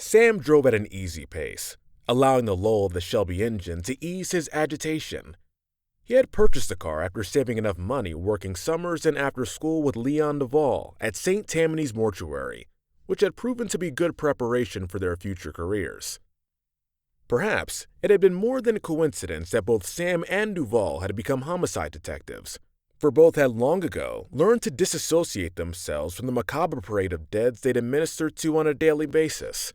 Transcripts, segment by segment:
Sam drove at an easy pace, allowing the lull of the Shelby engine to ease his agitation. He had purchased the car after saving enough money working summers and after school with Leon Duvall at St. Tammany's mortuary, which had proven to be good preparation for their future careers. Perhaps it had been more than a coincidence that both Sam and Duvall had become homicide detectives, for both had long ago learned to disassociate themselves from the macabre parade of deads they'd administered to on a daily basis.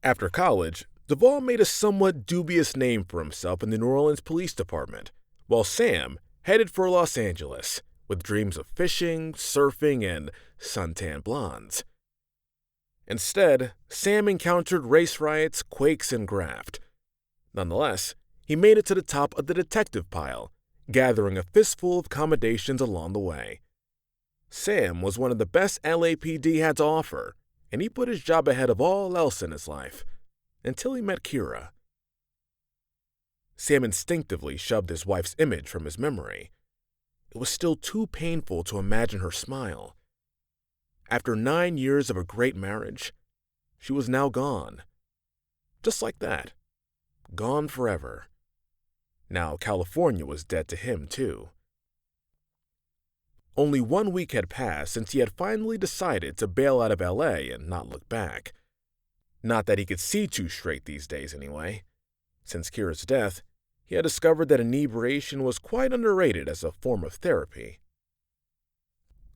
After college, Duvall made a somewhat dubious name for himself in the New Orleans Police Department, while Sam headed for Los Angeles with dreams of fishing, surfing, and suntan blondes. Instead, Sam encountered race riots, quakes, and graft. Nonetheless, he made it to the top of the detective pile, gathering a fistful of commendations along the way. Sam was one of the best LAPD had to offer, and he put his job ahead of all else in his life, until he met Kira. Sam instinctively shoved his wife's image from his memory. It was still too painful to imagine her smile. After 9 years of a great marriage, she was now gone. Just like that. Gone forever. Now California was dead to him, too. Only 1 week had passed since he had finally decided to bail out of LA and not look back. Not that he could see too straight these days, anyway. Since Kira's death, he had discovered that inebriation was quite underrated as a form of therapy.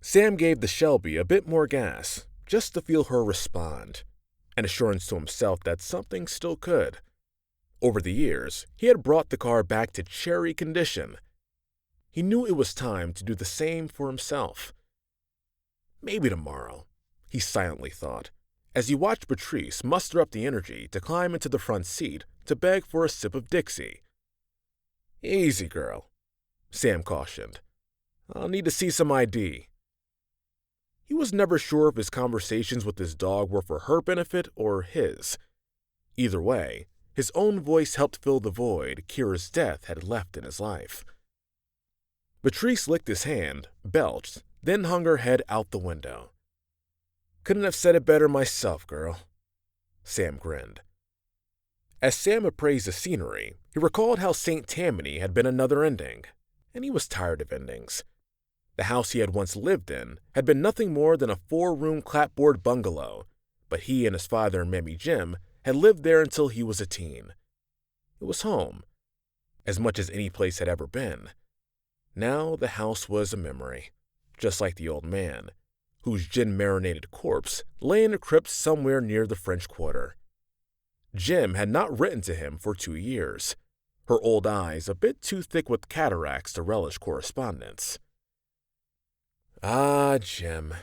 Sam gave the Shelby a bit more gas, just to feel her respond, an assurance to himself that something still could. Over the years, he had brought the car back to cherry condition. He knew it was time to do the same for himself. Maybe tomorrow, he silently thought, as he watched Patrice muster up the energy to climb into the front seat to beg for a sip of Dixie. "Easy, girl," Sam cautioned. "I'll need to see some ID." He was never sure if his conversations with his dog were for her benefit or his. Either way, his own voice helped fill the void Kira's death had left in his life. Patrice licked his hand, belched, then hung her head out the window. "Couldn't have said it better myself, girl." Sam grinned. As Sam appraised the scenery, he recalled how St. Tammany had been another ending, and he was tired of endings. The house he had once lived in had been nothing more than a 4-room clapboard bungalow, but he and his father and Mammy Jim had lived there until he was a teen. It was home, as much as any place had ever been. Now the house was a memory, just like the old man, whose gin-marinated corpse lay in a crypt somewhere near the French Quarter. Jim had not written to him for 2 years, her old eyes a bit too thick with cataracts to relish correspondence. Ah, Jim.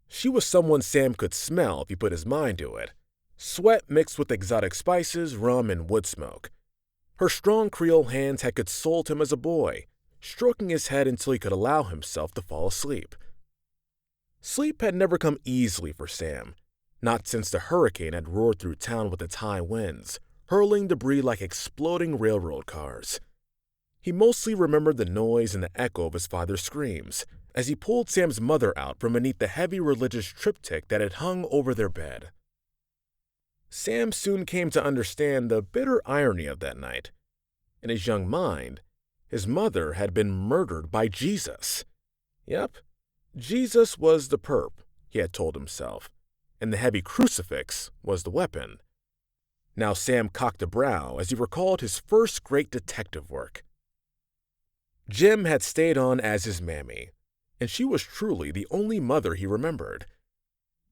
She was someone Sam could smell if he put his mind to it. Sweat mixed with exotic spices, rum, and wood smoke. Her strong Creole hands had consoled him as a boy, stroking his head until he could allow himself to fall asleep. Sleep had never come easily for Sam, not since the hurricane had roared through town with its high winds, hurling debris like exploding railroad cars. He mostly remembered the noise and the echo of his father's screams as he pulled Sam's mother out from beneath the heavy religious triptych that had hung over their bed. Sam soon came to understand the bitter irony of that night. In his young mind, his mother had been murdered by Jesus. Yep, Jesus was the perp, he had told himself, and the heavy crucifix was the weapon. Now Sam cocked a brow as he recalled his first great detective work. Jim had stayed on as his mammy, and she was truly the only mother he remembered.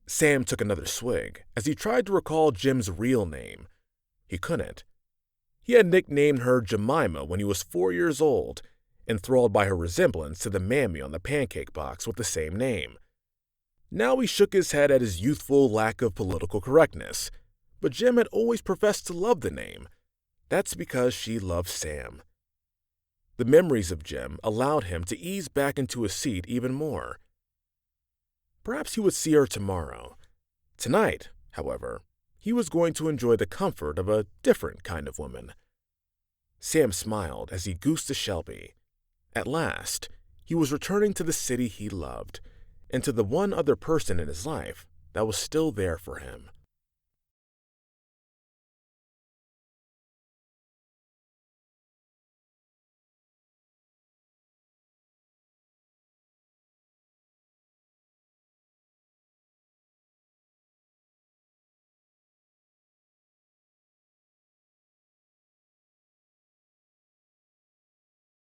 Sam took another swig as he tried to recall Jim's real name. He couldn't. He had nicknamed her Jemima when he was 4 years old, enthralled by her resemblance to the mammy on the pancake box with the same name. Now he shook his head at his youthful lack of political correctness, but Jim had always professed to love the name. That's because she loved Sam. The memories of Jim allowed him to ease back into his seat even more. Perhaps he would see her tomorrow. Tonight, however, he was going to enjoy the comfort of a different kind of woman. Sam smiled as he goosed the Shelby. At last, he was returning to the city he loved, and to the one other person in his life that was still there for him.